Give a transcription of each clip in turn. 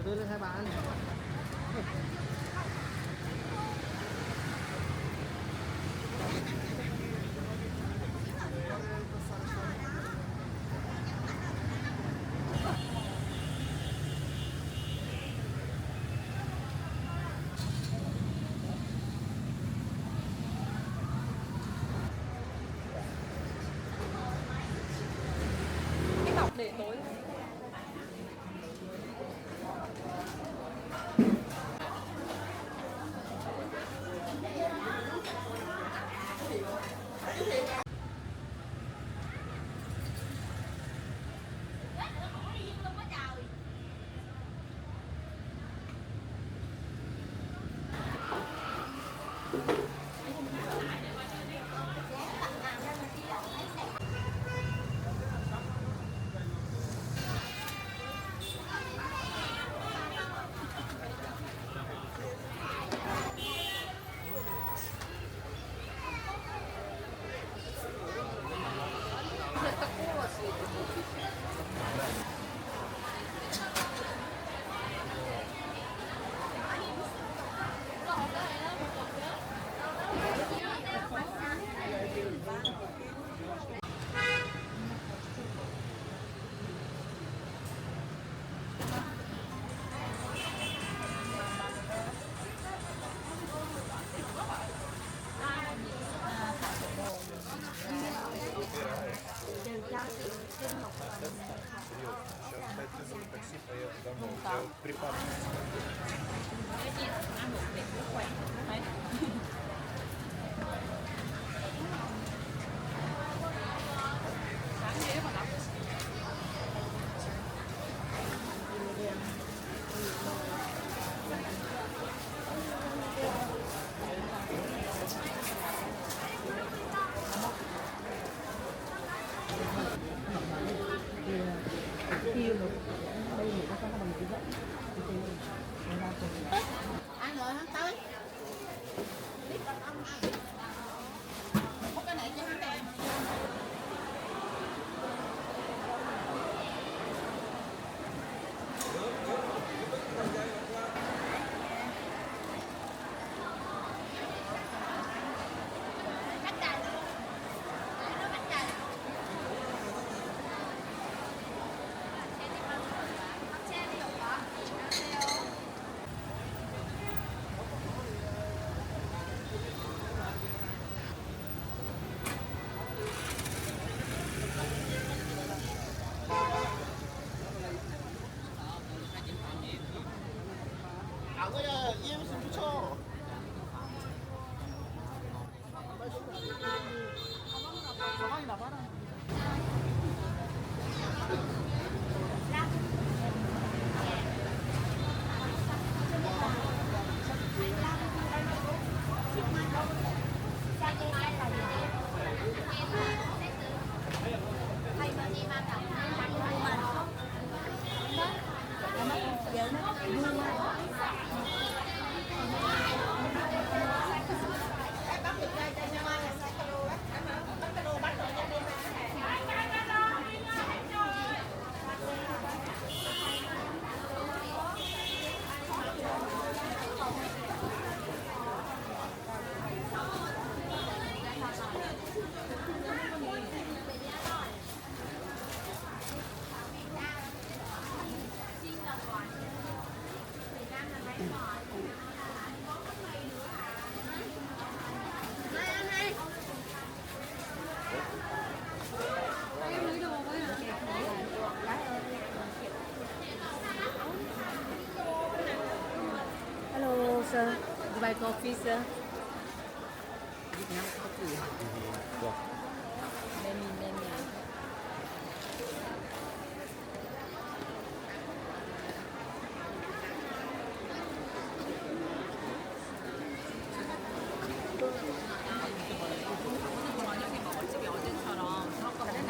Từ từ lên hai bạn. Cái bọc để tối. Сейчас дать вызвать такси, поехать домой. Я вот припадок. Kia được đây một cái bằng chữ dẫn Ai ngồi hắn tới biết con ông có cái này cho hắn em 아가야 EMC 붙여 가방이 나봐라. thầy mà đi mà cảm thấy là vui mà không giờ nó vui mà bắt được đây đây nha mai là sai kilo bắt kilo bắt rồi cho đi Hello sir, you buy coffee sir? Việt Nam coffee. Many. 저녁에 먹을 집이 어제처럼 그런 거 không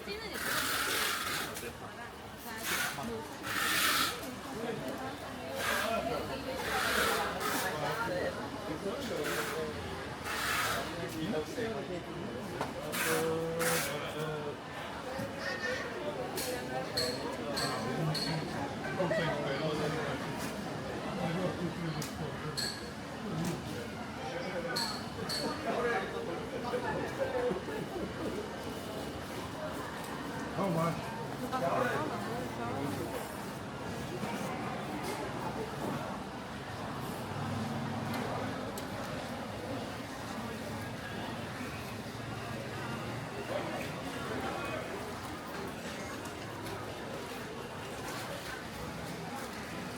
찌는 있어. How much?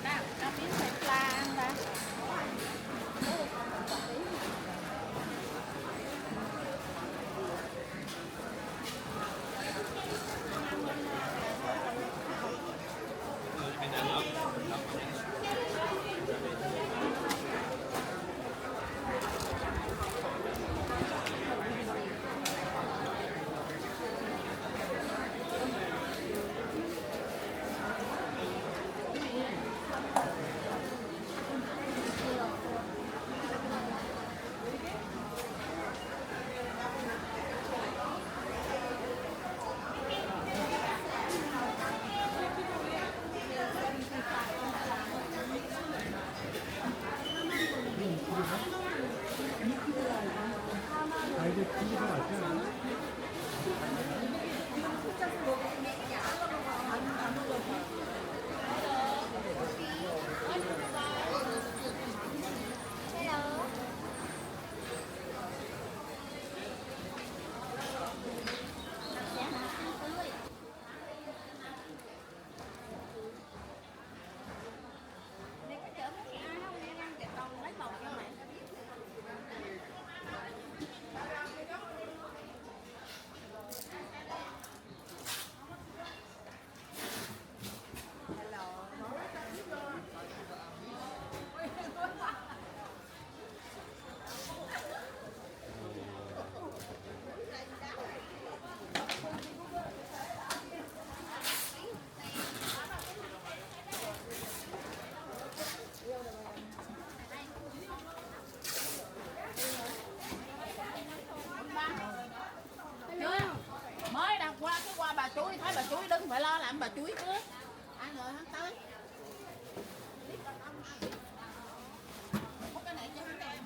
Nào, cho miếng thịt pla ăn ta. Mới đọc qua cái qua bà chuối, thấy bà chuối đứng phải lo làm bà chuối trước. Ai ngờ hắn tới. Có cái này cho hắn em.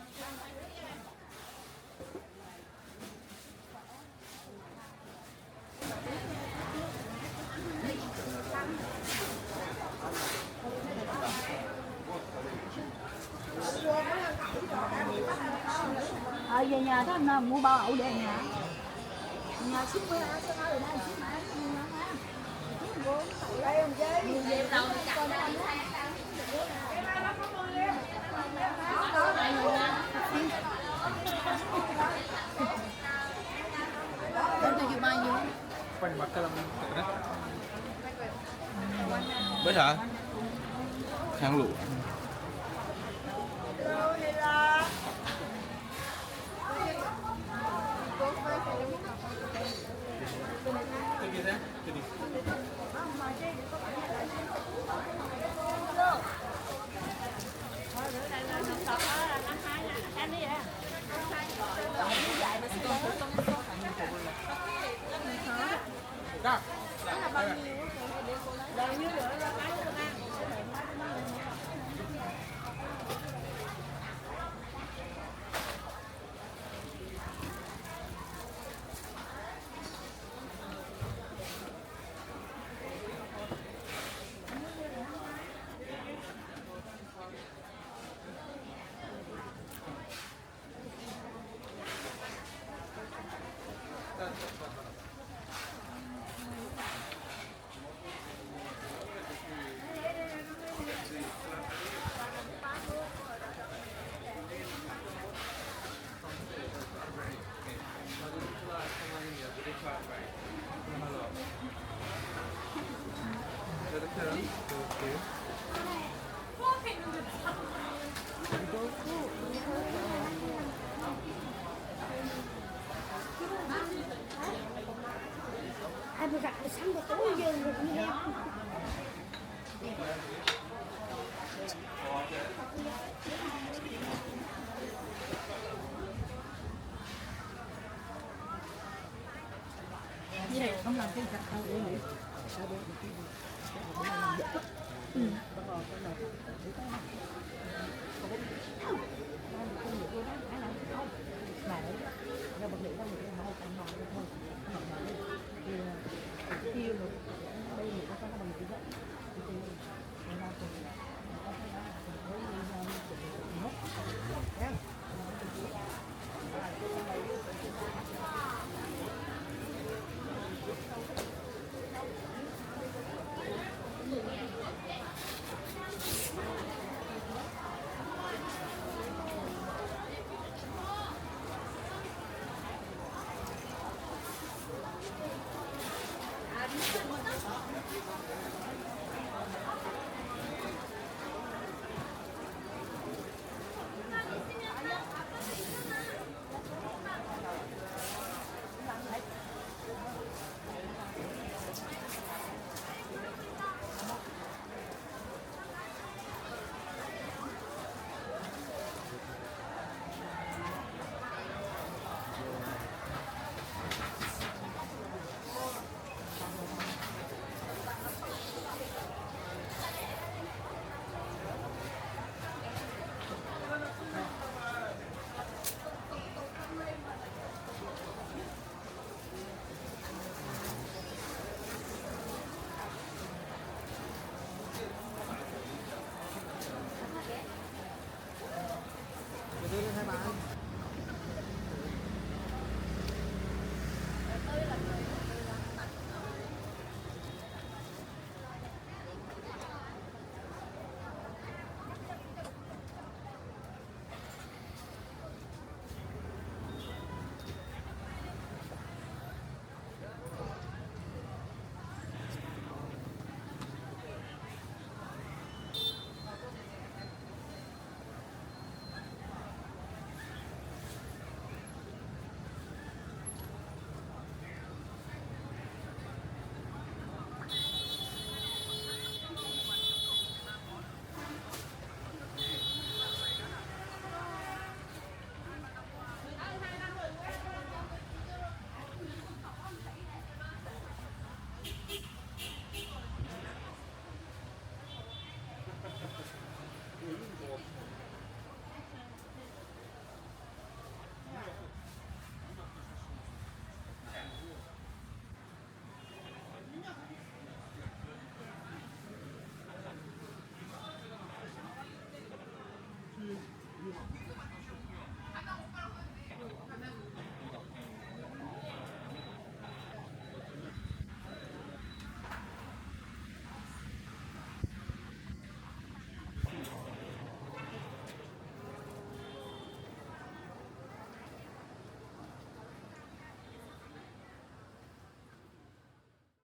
Về nhà đó anh mua bao ẩu để nhà. Nhà ship với ai cho ở đây ship mà đây ông chế về tàu con anh Quanh mặt cái lông đấy. Bây hả? Khang lụ. sắm một túi dương được như heo. Như này không làm cái thật đâu để nghỉ.